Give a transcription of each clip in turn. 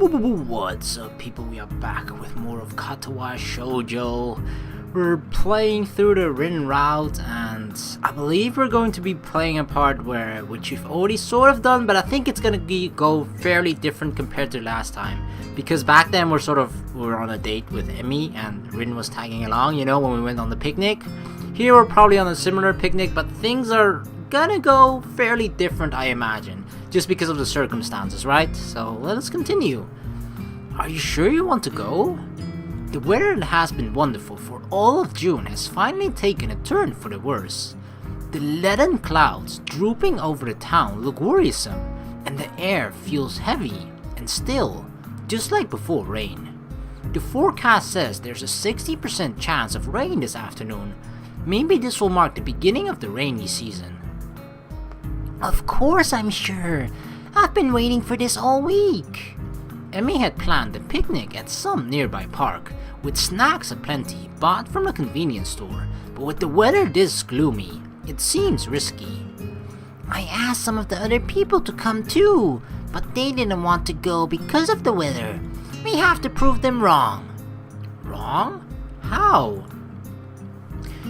What's up, people? We are back with more of Katawa Shoujo. We're playing through the Rin route, and I believe we're going to be playing a part which we've already sort of done, but I think it's gonna go fairly different compared to last time. Because back then we were on a date with Emmy, and Rin was tagging along, you know, when we went on the picnic. Here we're probably on a similar picnic, but things are gonna go fairly different, I imagine. Just because of the circumstances, right? So let us continue. Are you sure you want to go? The weather that has been wonderful for all of June has finally taken a turn for the worse. The leaden clouds drooping over the town look worrisome, and the air feels heavy and still, just like before rain. The forecast says there's a 60% chance of rain this afternoon. Maybe this will mark the beginning of the rainy season. Of course I'm sure. I've been waiting for this all week. Emmy had planned a picnic at some nearby park, with snacks aplenty bought from a convenience store, but with the weather this gloomy, it seems risky. I asked some of the other people to come too, but they didn't want to go because of the weather. We have to prove them wrong. Wrong? How?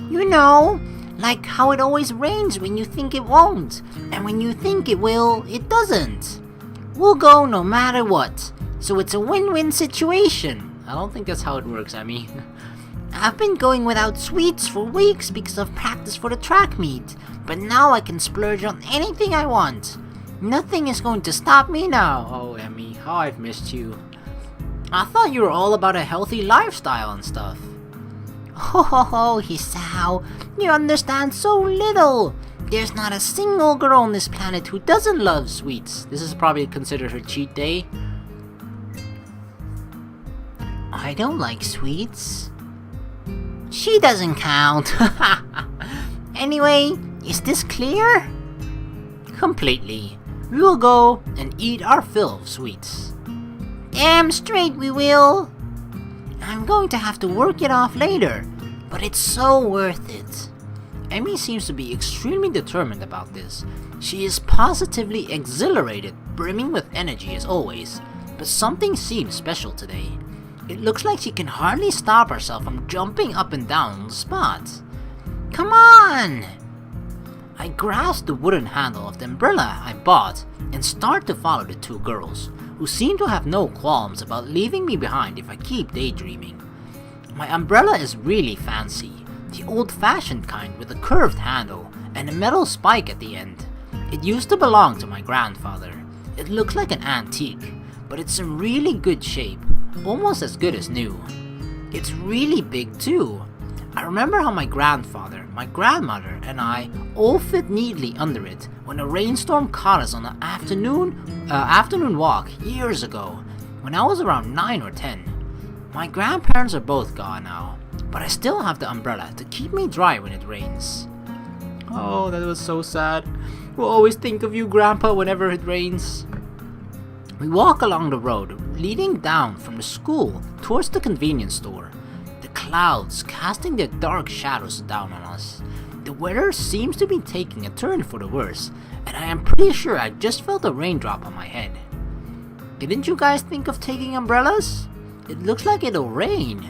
You know, like how it always rains when you think it won't, and when you think it will, it doesn't. We'll go no matter what, so it's a win-win situation. I don't think that's how it works, Emmy. I've been going without sweets for weeks because of practice for the track meet, but now I can splurge on anything I want. Nothing is going to stop me now. Oh, Emmy, how I've missed you. I thought you were all about a healthy lifestyle and stuff. Oh, Hisao, you understand so little. There's not a single girl on this planet who doesn't love sweets. This is probably considered her cheat day. I don't like sweets. She doesn't count. Anyway, is this clear? Completely. We will go and eat our fill of sweets. Damn straight we will. I'm going to have to work it off later, but it's so worth it. Emmy seems to be extremely determined about this. She is positively exhilarated, brimming with energy as always, but something seems special today. It looks like she can hardly stop herself from jumping up and down on the spot. Come on! I grasp the wooden handle of the umbrella I bought and start to follow the two girls, who seem to have no qualms about leaving me behind if I keep daydreaming. My umbrella is really fancy, the old-fashioned kind with a curved handle and a metal spike at the end. It used to belong to my grandfather. It looks like an antique, but it's in really good shape, almost as good as new. It's really big too. I remember how my grandfather, my grandmother, and I all fit neatly under it when a rainstorm caught us on an afternoon walk years ago, when I was around 9 or 10. My grandparents are both gone now, but I still have the umbrella to keep me dry when it rains. Oh, that was so sad. We'll always think of you, Grandpa, whenever it rains. We walk along the road leading down from the school towards the convenience store, the clouds casting their dark shadows down on us. The weather seems to be taking a turn for the worse, and I am pretty sure I just felt a raindrop on my head. Didn't you guys think of taking umbrellas? It looks like it'll rain.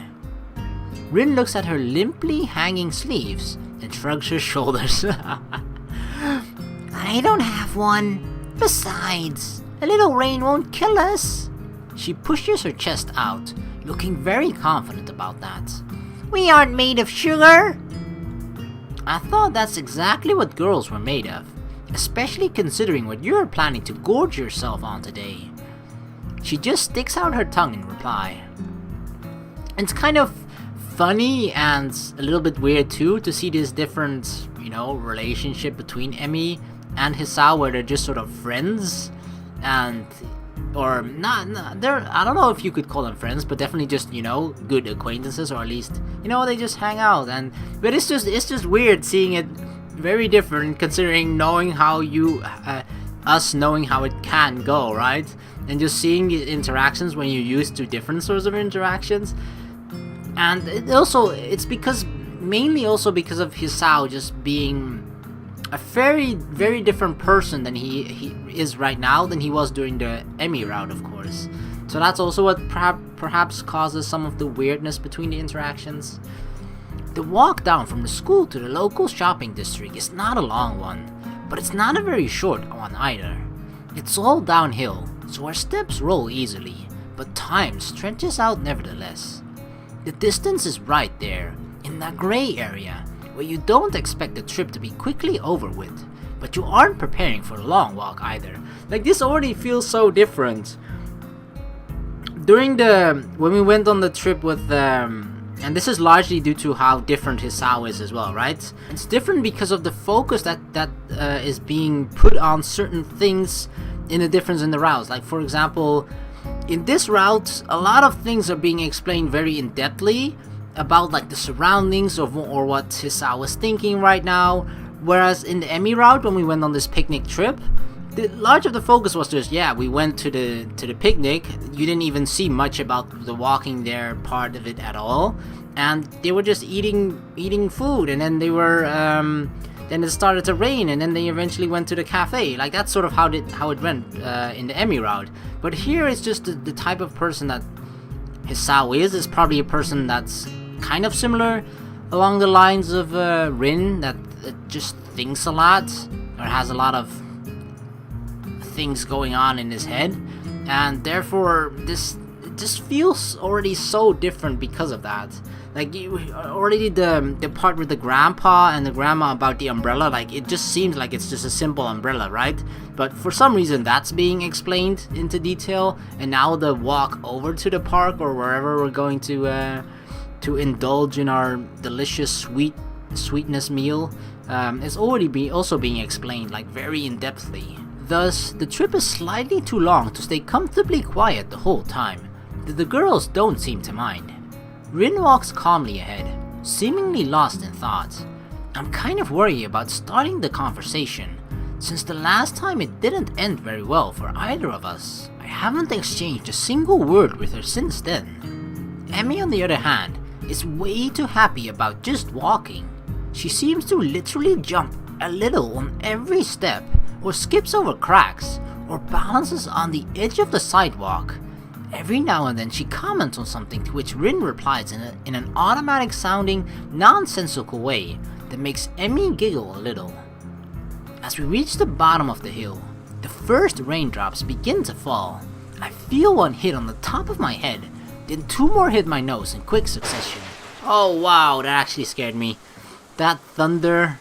Rin looks at her limply hanging sleeves and shrugs her shoulders. I don't have one. Besides, a little rain won't kill us. She pushes her chest out, looking very confident about that. We aren't made of sugar. I thought that's exactly what girls were made of, especially considering what you're planning to gorge yourself on today. She just sticks out her tongue in reply. It's kind of funny and a little bit weird too to see this different, relationship between Emmy and Hisao, where they're just sort of friends, or not they're, I don't know if you could call them friends, but definitely just, good acquaintances, or at least, they just hang out, but it's just weird seeing it very different, considering knowing how knowing how it can go, right? And just seeing the interactions when you're used to different sorts of interactions. And it's mainly because of Hisao just being a very, very different person than he is right now than he was during the Emmy route, of course. So that's also what perhaps causes some of the weirdness between the interactions. The walk down from the school to the local shopping district is not a long one, but it's not a very short one either. It's all downhill, so our steps roll easily, but time stretches out nevertheless. The distance is right there, in that gray area, where you don't expect the trip to be quickly over with, but you aren't preparing for a long walk either. Like, this already feels so different. When we went on the trip with and this is largely due to how different Hisao is as well, right? It's different because of the focus that is being put on certain things in the difference in the routes. Like, for example, in this route, a lot of things are being explained very in-depthly about like the surroundings or what Hisao was thinking right now. Whereas in the Emi route, when we went on this picnic trip, the large of the focus was just, yeah, we went to the picnic. You didn't even see much about the walking there part of it at all, and they were just eating food, and then they were then it started to rain, and then they eventually went to the cafe. Like, that's sort of how it went in the Emi route. But here it's just the type of person that Hisao is probably a person that's kind of similar along the lines of Rin, that just thinks a lot or has a lot of things going on in his head, and therefore this just feels already so different because of that. Like, already the part with the grandpa and the grandma about the umbrella, like, it just seems like it's just a simple umbrella, right? But for some reason that's being explained into detail, and now the walk over to the park or wherever we're going to indulge in our delicious sweetness meal is already also being explained, like, very in-depthly. Thus, the trip is slightly too long to stay comfortably quiet the whole time. The girls don't seem to mind. Rin walks calmly ahead, seemingly lost in thought. I'm kind of worried about starting the conversation, since the last time it didn't end very well for either of us. I haven't exchanged a single word with her since then. Emi, on the other hand, is way too happy about just walking. She seems to literally jump a little on every step, or skips over cracks, or balances on the edge of the sidewalk. Every now and then she comments on something, to which Rin replies in an automatic sounding, nonsensical way that makes Emi giggle a little. As we reach the bottom of the hill, the first raindrops begin to fall. I feel one hit on the top of my head, then two more hit my nose in quick succession. Oh wow, that actually scared me. That thunder.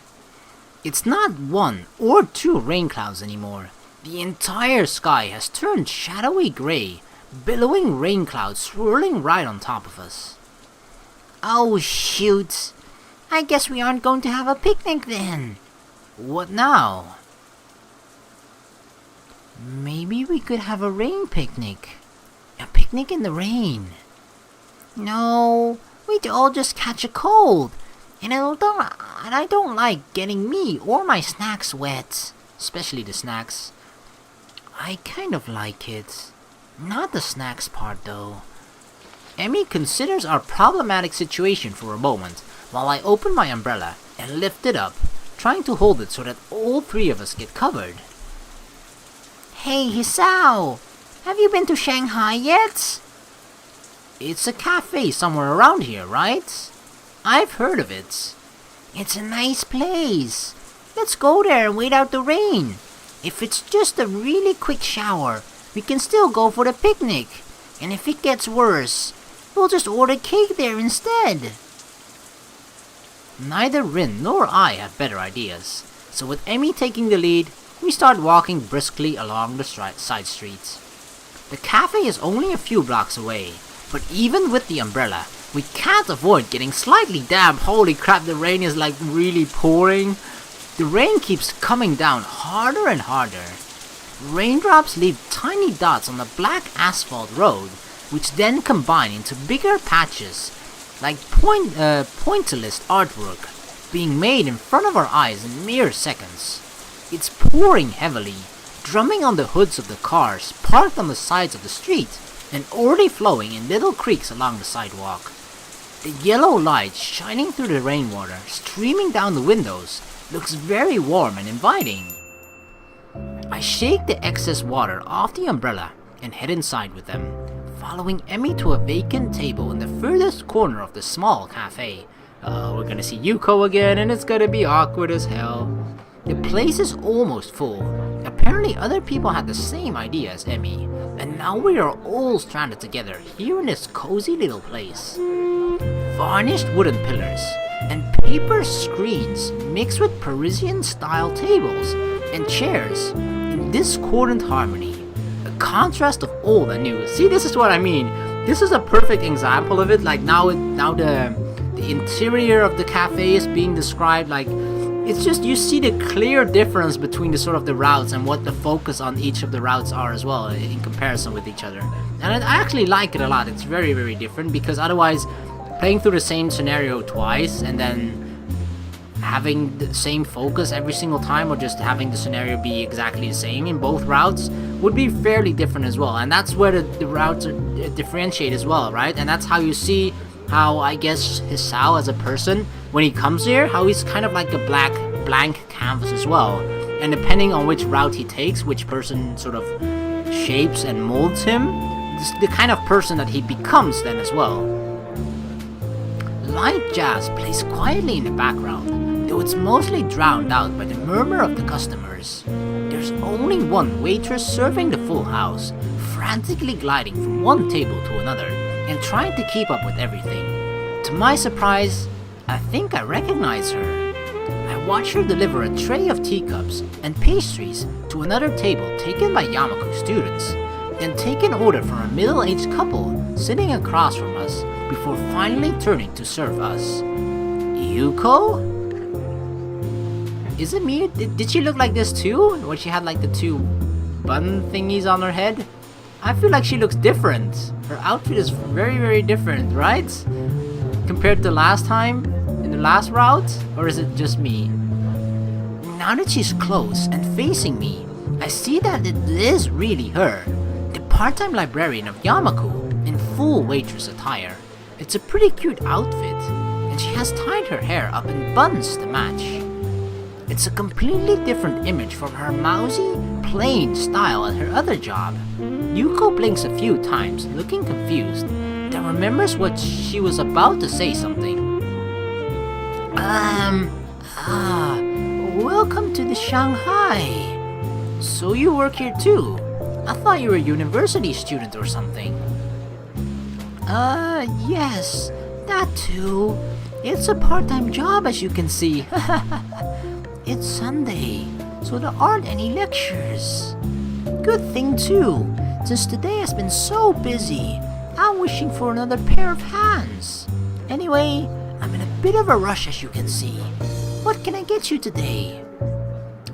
It's not one or two rain clouds anymore. The entire sky has turned shadowy gray, billowing rain clouds swirling right on top of us. Oh shoot! I guess we aren't going to have a picnic then. What now? Maybe we could have a rain picnic. A picnic in the rain. No, we'd all just catch a cold. And I don't like getting me or my snacks wet. Especially the snacks. I kind of like it. Not the snacks part though. Emi considers our problematic situation for a moment, while I open my umbrella and lift it up, trying to hold it so that all three of us get covered. Hey Hisao! Have you been to Shanghai yet? It's a cafe somewhere around here, right? I've heard of it. It's a nice place. Let's go there and wait out the rain. If it's just a really quick shower, we can still go for the picnic. And if it gets worse, we'll just order cake there instead. Neither Rin nor I have better ideas, so with Emi taking the lead, we start walking briskly along the side streets. The cafe is only a few blocks away, but even with the umbrella, we can't avoid getting slightly damp. Holy crap, the rain is like really pouring. The rain keeps coming down harder and harder. Raindrops leave tiny dots on the black asphalt road, which then combine into bigger patches, like pointillist artwork, being made in front of our eyes in mere seconds. It's pouring heavily, drumming on the hoods of the cars parked on the sides of the street, and already flowing in little creeks along the sidewalk. The yellow light shining through the rainwater, streaming down the windows, looks very warm and inviting. I shake the excess water off the umbrella and head inside with them, following Emmy to a vacant table in the furthest corner of the small cafe. We're gonna see Yuko again, and it's gonna be awkward as hell. The place is almost full. Apparently other people had the same idea as Emmy, and now we are all stranded together here in this cozy little place. Varnished wooden pillars and paper screens mixed with Parisian-style tables and chairs in discordant harmony. A contrast of old and new. See, this is what I mean. This is a perfect example of it. Like now the interior of the cafe is being described. Like it's just, you see the clear difference between the sort of the routes and what the focus on each of the routes are as well in comparison with each other. And I actually like it a lot. It's very, very different, because otherwise playing through the same scenario twice and then having the same focus every single time, or just having the scenario be exactly the same in both routes, would be fairly different as well. And that's where the routes are differentiate as well, right? And that's how you see how, I guess, Hisao as a person, when he comes here, how he's kind of like a blank canvas as well. And depending on which route he takes, which person sort of shapes and molds him, the kind of person that he becomes then as well. Light jazz plays quietly in the background, though it's mostly drowned out by the murmur of the customers. There's only one waitress serving the full house, frantically gliding from one table to another and trying to keep up with everything. To my surprise, I think I recognize her. I watch her deliver a tray of teacups and pastries to another table taken by Yamaku students, then take an order from a middle-aged couple sitting across from us before finally turning to serve us. Yuko? Is it me? Did she look like this too? When she had like the two bun thingies on her head? I feel like she looks different. Her outfit is very, very different, right? Compared to last time, in the last route? Or is it just me? Now that she's close and facing me, I see that it is really her, the part-time librarian of Yamaku, in full waitress attire. It's a pretty cute outfit, and she has tied her hair up in buns to match. It's a completely different image from her mousy, plain style at her other job. Yuko blinks a few times, looking confused, then remembers what she was about to say something. Welcome to the Shanghai. So you work here too? I thought you were a university student or something. Yes, that too. It's a part-time job, as you can see. It's Sunday, so there aren't any lectures. Good thing too, since today has been so busy. I'm wishing for another pair of hands. Anyway, I'm in a bit of a rush, as you can see. What can I get you today?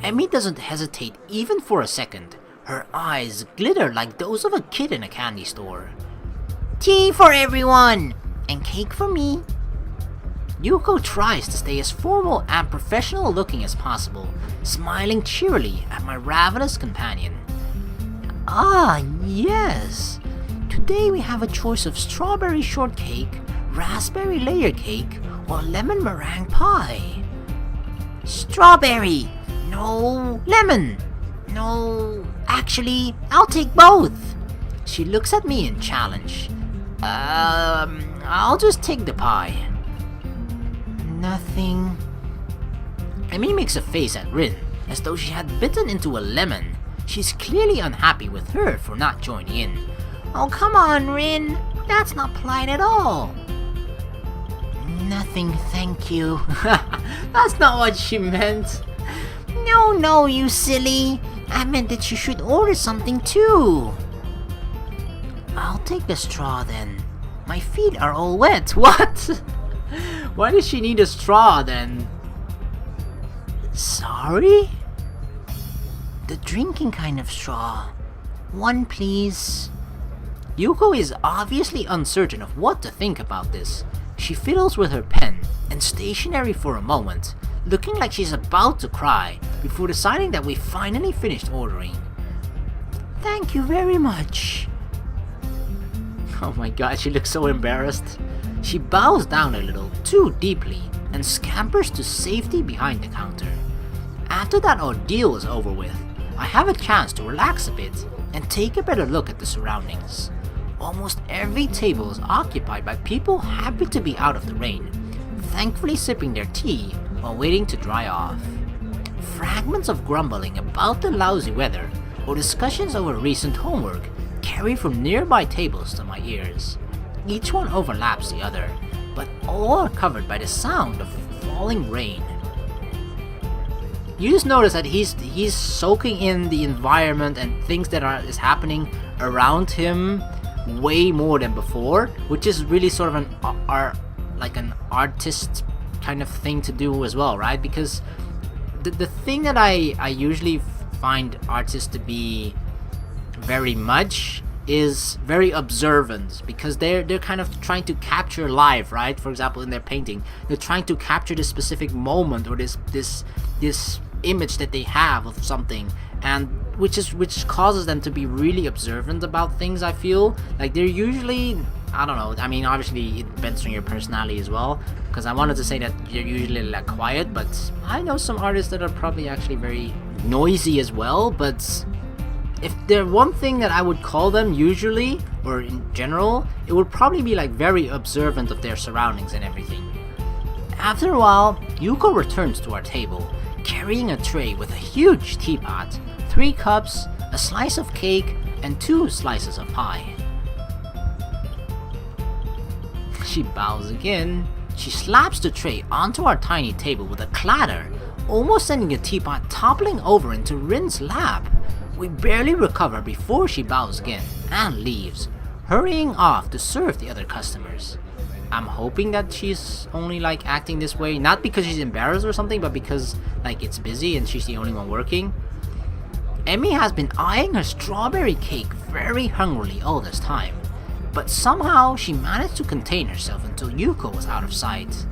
Emmy doesn't hesitate even for a second. Her eyes glitter like those of a kid in a candy store. Tea for everyone! And cake for me. Yuko tries to stay as formal and professional looking as possible, smiling cheerily at my ravenous companion. Ah, yes! Today we have a choice of strawberry shortcake, raspberry layer cake, or lemon meringue pie. Strawberry! No, lemon! No, actually, I'll take both! She looks at me in challenge. I'll just take the pie. Nothing. Emmy makes a face at Rin, as though she had bitten into a lemon. She's clearly unhappy with her for not joining in. Oh, come on, Rin. That's not polite at all. Nothing, thank you. That's not what she meant. No, you silly. I meant that you should order something too. I'll take the straw then. My feet are all wet. What? Why does she need a straw then? Sorry? The drinking kind of straw. One, please. Yuko is obviously uncertain of what to think about this. She fiddles with her pen and stationery for a moment, looking like she's about to cry before deciding that we finally finished ordering. Thank you very much. Oh my god, she looks so embarrassed. She bows down a little too deeply and scampers to safety behind the counter. After that ordeal is over with, I have a chance to relax a bit and take a better look at the surroundings. almost every table is occupied by people happy to be out of the rain, thankfully sipping their tea while waiting to dry off. Fragments of grumbling about the lousy weather or discussions over recent homework carry from nearby tables to my ears. Each one overlaps the other, but all are covered by the sound of falling rain. You just notice that he's soaking in the environment and things that is happening around him way more than before, which is really sort of an artist kind of thing to do as well, right? Because the thing that I usually find artists to be very much is very observant, because they're kind of trying to capture life, right? For example, in their painting, they're trying to capture this specific moment or this image that they have of something, and which causes them to be really observant about things. I feel like they're usually, I don't know, I mean obviously it depends on your personality as well, because I wanted to say that you're usually like quiet, but I know some artists that are probably actually very noisy as well. But if there's one thing that I would call them usually, or in general, it would probably be like very observant of their surroundings and everything. After a while, Yuko returns to our table, carrying a tray with a huge teapot, 3 cups, a slice of cake, and 2 slices of pie. She bows again. She slaps the tray onto our tiny table with a clatter, almost sending the teapot toppling over into Rin's lap. We barely recover before she bows again and leaves, hurrying off to serve the other customers. I'm hoping that she's only like acting this way, not because she's embarrassed or something, but because like it's busy and she's the only one working. Emmy has been eyeing her strawberry cake very hungrily all this time, but somehow she managed to contain herself until Yuko was out of sight.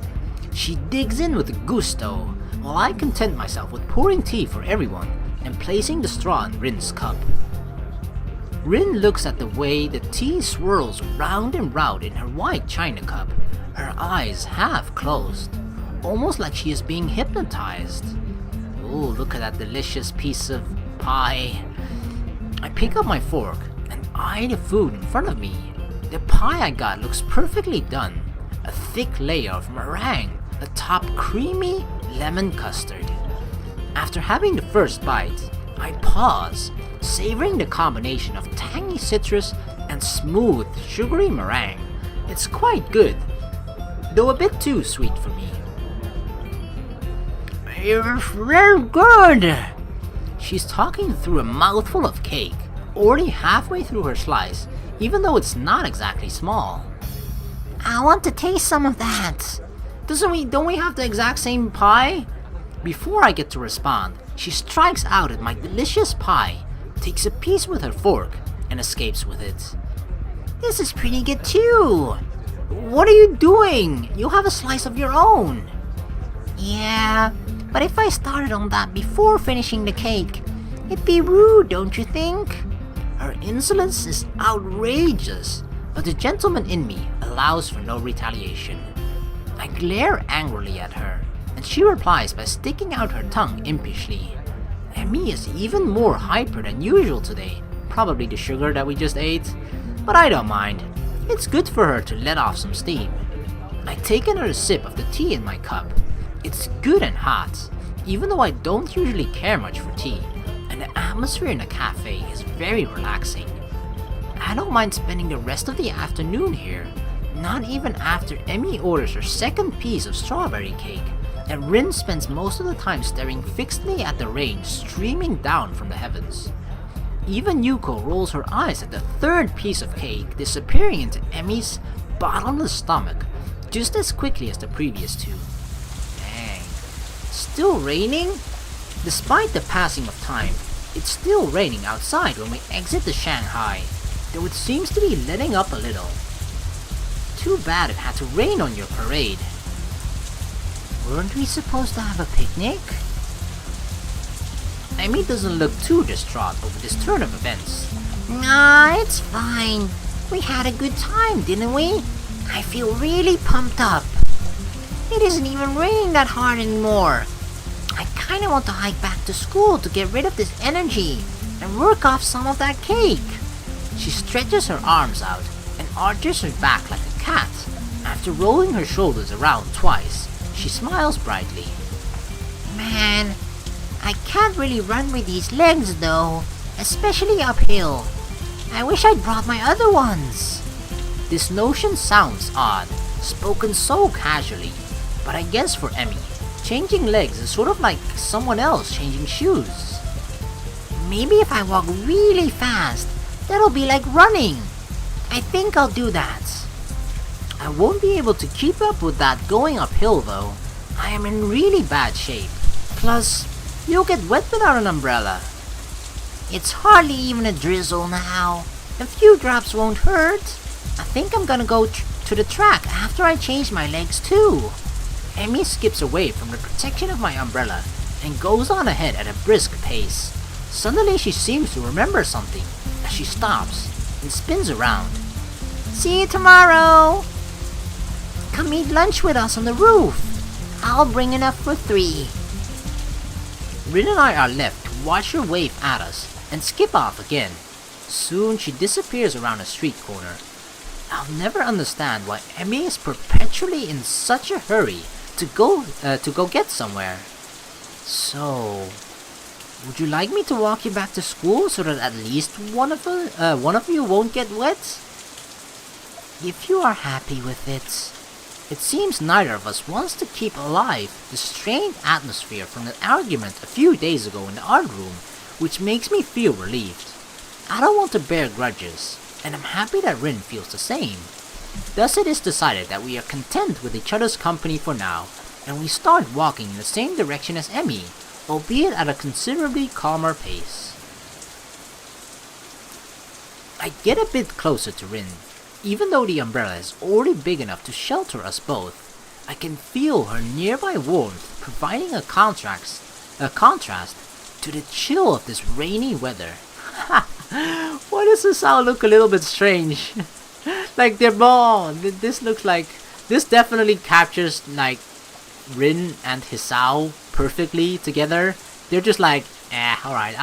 She digs in with gusto, while I content myself with pouring tea for everyone and placing the straw in Rin's cup. Rin looks at the way the tea swirls round and round in her white china cup, her eyes half closed, almost like she is being hypnotized. Ooh, look at that delicious piece of pie. I pick up my fork and eye the food in front of me. The pie I got looks perfectly done, a thick layer of meringue atop creamy lemon custard. After having the first bite, I pause, savoring the combination of tangy citrus and smooth, sugary meringue. It's quite good, though a bit too sweet for me. It's very good! She's talking through a mouthful of cake, already halfway through her slice, even though it's not exactly small. I want to taste some of that. Don't we have the exact same pie? Before I get to respond, she strikes out at my delicious pie, takes a piece with her fork, and escapes with it. This is pretty good too. What are you doing? You have a slice of your own. Yeah, but if I started on that before finishing the cake, it'd be rude, don't you think? Her insolence is outrageous, but the gentleman in me allows for no retaliation. I glare angrily at her, and she replies by sticking out her tongue impishly. Emmy is even more hyper than usual today, probably the sugar that we just ate, but I don't mind. It's good for her to let off some steam. I take another sip of the tea in my cup. It's good and hot, even though I don't usually care much for tea, and the atmosphere in the cafe is very relaxing. I don't mind spending the rest of the afternoon here, not even after Emmy orders her second piece of strawberry cake, and Rin spends most of the time staring fixedly at the rain streaming down from the heavens. Even Yuko rolls her eyes at the third piece of cake disappearing into Emmy's bottomless stomach just as quickly as the previous 2. Dang. Still raining? Despite the passing of time, it's still raining outside when we exit the Shanghai, though it seems to be letting up a little. Too bad it had to rain on your parade. Weren't we supposed to have a picnic? Amy doesn't look too distraught over this turn of events. Nah, it's fine. We had a good time, didn't we? I feel really pumped up. It isn't even raining that hard anymore. I kinda want to hike back to school to get rid of this energy and work off some of that cake. She stretches her arms out, arches her back like a cat. After rolling her shoulders around twice, she smiles brightly. Man, I can't really run with these legs though, especially uphill. I wish I'd brought my other ones. This notion sounds odd, spoken so casually, but I guess for Emmy, changing legs is sort of like someone else changing shoes. Maybe if I walk really fast, that'll be like running. I think I'll do that. I won't be able to keep up with that going uphill though. I am in really bad shape. Plus, you'll get wet without an umbrella. It's hardly even a drizzle now. A few drops won't hurt. I think I'm gonna go to the track after I change my legs too. Emmy skips away from the protection of my umbrella and goes on ahead at a brisk pace. Suddenly she seems to remember something as she stops and spins around. See you tomorrow! Come eat lunch with us on the roof. I'll bring enough for 3. Rin and I are left to watch her wave at us and skip off again. Soon she disappears around a street corner. I'll never understand why Emmy is perpetually in such a hurry to go get somewhere. So, would you like me to walk you back to school so that at least one of you won't get wet? If you are happy with it. It seems neither of us wants to keep alive the strained atmosphere from the argument a few days ago in the art room, which makes me feel relieved. I don't want to bear grudges, and I'm happy that Rin feels the same. Thus it is decided that we are content with each other's company for now, and we start walking in the same direction as Emmy, albeit at a considerably calmer pace. I get a bit closer to Rin. Even though the umbrella is already big enough to shelter us both, I can feel her nearby warmth providing a contrast to the chill of this rainy weather. Why does Hisao look a little bit strange? Like they're both. This definitely captures like Rin and Hisao perfectly together. They're just like, alright.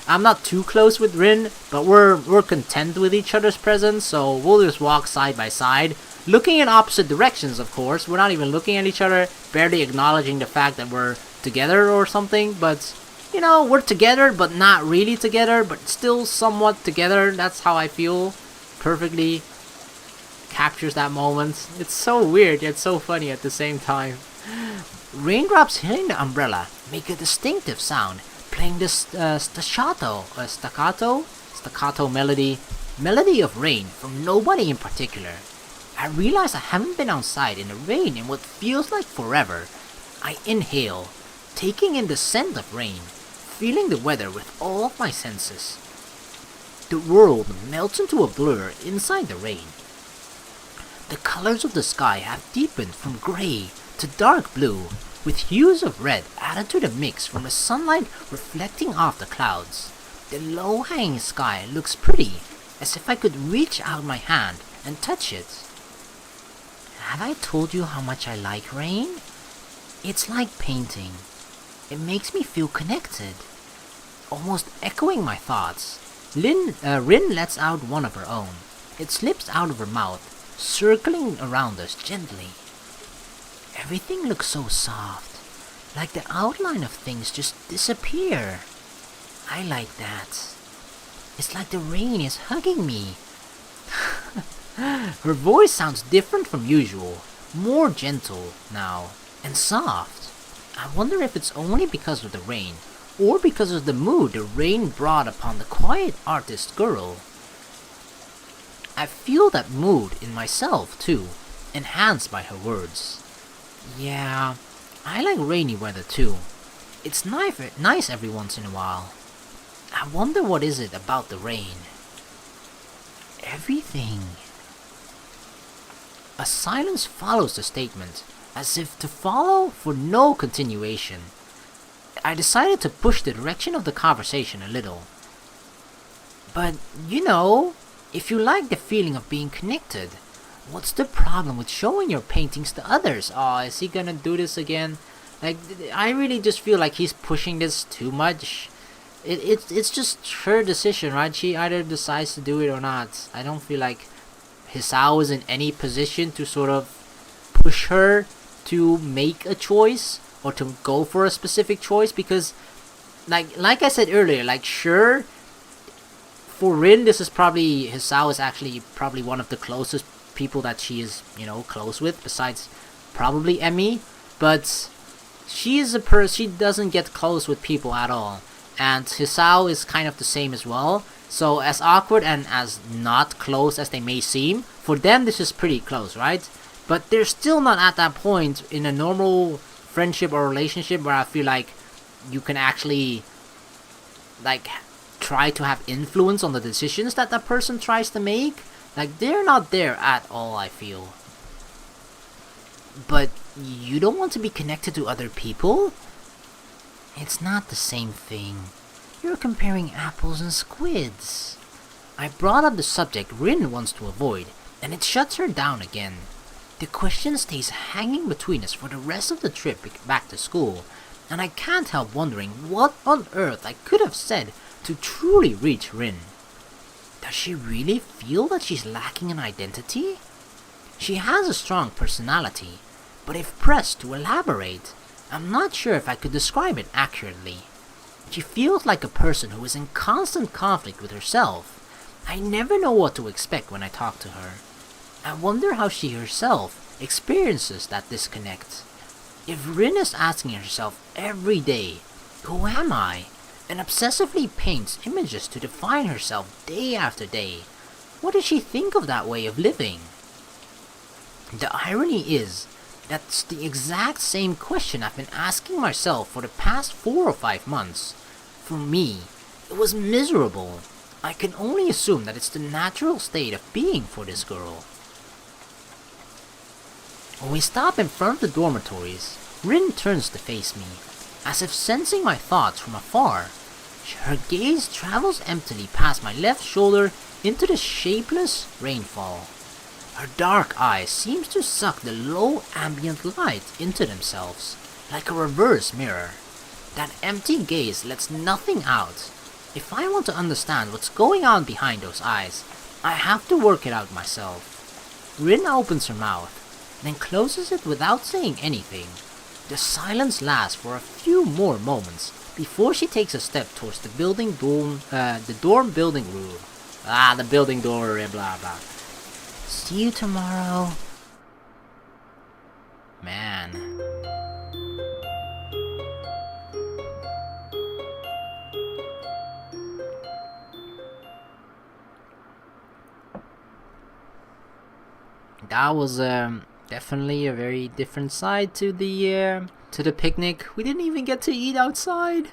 I'm not too close with Rin, but we're content with each other's presence, so we'll just walk side by side, looking in opposite directions. Of course, we're not even looking at each other, barely acknowledging the fact that we're together or something. But you know, we're together, but not really together, but still somewhat together. That's how I feel. Perfectly captures that moment. It's so weird yet so funny at the same time. Raindrops hitting the umbrella make a distinctive sound, playing this staccato melody of rain from nobody in particular. I realize I haven't been outside in the rain in what feels like forever. I inhale, taking in the scent of rain, feeling the weather with all of my senses. The world melts into a blur inside the rain. The colors of the sky have deepened from gray to dark blue, with hues of red added to the mix from the sunlight reflecting off the clouds. The low-hanging sky looks pretty, as if I could reach out my hand and touch it. Have I told you how much I like rain? It's like painting. It makes me feel connected. Almost echoing my thoughts, Rin lets out one of her own. It slips out of her mouth, circling around us gently. Everything looks so soft, like the outline of things just disappear. I like that. It's like the rain is hugging me. Her voice sounds different from usual, more gentle now, and soft. I wonder if it's only because of the rain, or because of the mood the rain brought upon the quiet artist girl. I feel that mood in myself too, enhanced by her words. Yeah, I like rainy weather too. It's nice every once in a while. I wonder what is it about the rain. Everything. A silence follows the statement, as if to follow for no continuation. I decided to push the direction of the conversation a little. But, you know, if you like the feeling of being connected, what's the problem with showing your paintings to others? Oh, is he gonna do this again? Like, I really just feel like he's pushing this too much. It's just her decision, right? She either decides to do it or not. I don't feel like Hisao is in any position to sort of push her to make a choice or to go for a specific choice, because like I said earlier, like sure, for Rin, this is probably, Hisao is actually probably one of the closest people that she is, you know, close with, besides probably Emmy, but she is a she doesn't get close with people at all, and Hisao is kind of the same as well. So as awkward and as not close as they may seem, for them this is pretty close, right? But they're still not at that point in a normal friendship or relationship where I feel like you can actually like try to have influence on the decisions that that person tries to make. Like, they're not there at all, I feel. But you don't want to be connected to other people? It's not the same thing. You're comparing apples and squids. I brought up the subject Rin wants to avoid, and it shuts her down again. The question stays hanging between us for the rest of the trip back to school, and I can't help wondering what on earth I could have said to truly reach Rin. Does she really feel that she's lacking an identity? She has a strong personality, but if pressed to elaborate, I'm not sure if I could describe it accurately. She feels like a person who is in constant conflict with herself. I never know what to expect when I talk to her. I wonder how she herself experiences that disconnect. If Rin is asking herself every day, who am I? And obsessively paints images to define herself day after day, what does she think of that way of living? The irony is, that's the exact same question I've been asking myself for the past 4 or 5 months. For me, it was miserable. I can only assume that it's the natural state of being for this girl. When we stop in front of the dormitories, Rin turns to face me, as if sensing my thoughts from afar. Her gaze travels emptily past my left shoulder into the shapeless rainfall. Her dark eyes seem to suck the low ambient light into themselves, like a reverse mirror. That empty gaze lets nothing out. If I want to understand what's going on behind those eyes, I have to work it out myself. Rin opens her mouth, then closes it without saying anything. The silence lasts for a few more moments before she takes a step towards the dorm building room. The building door, blah blah. See you tomorrow. Man. That was definitely a very different side to the picnic. We didn't even get to eat outside.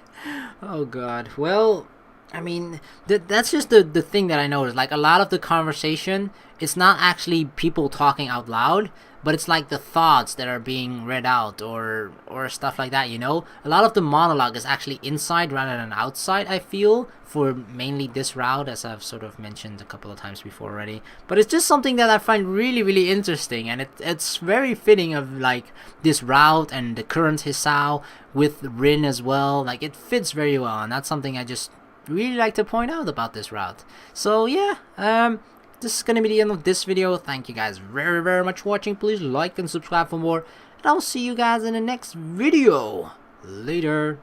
Oh god. Well, I mean, that's just the thing that I noticed. Like, a lot of the conversation, it's not actually people talking out loud, but it's like the thoughts that are being read out or stuff like that, you know? A lot of the monologue is actually inside rather than outside, I feel, for mainly this route, as I've sort of mentioned a couple of times before already. But it's just something that I find really, really interesting, and it's very fitting of, like, this route and the current Hisao with Rin as well. Like, it fits very well, and that's something I just really like to point out about this route. So yeah, this is gonna be the end of this video. Thank you guys very, very much for watching. Please like and subscribe for more, and I'll see you guys in the next video. Later.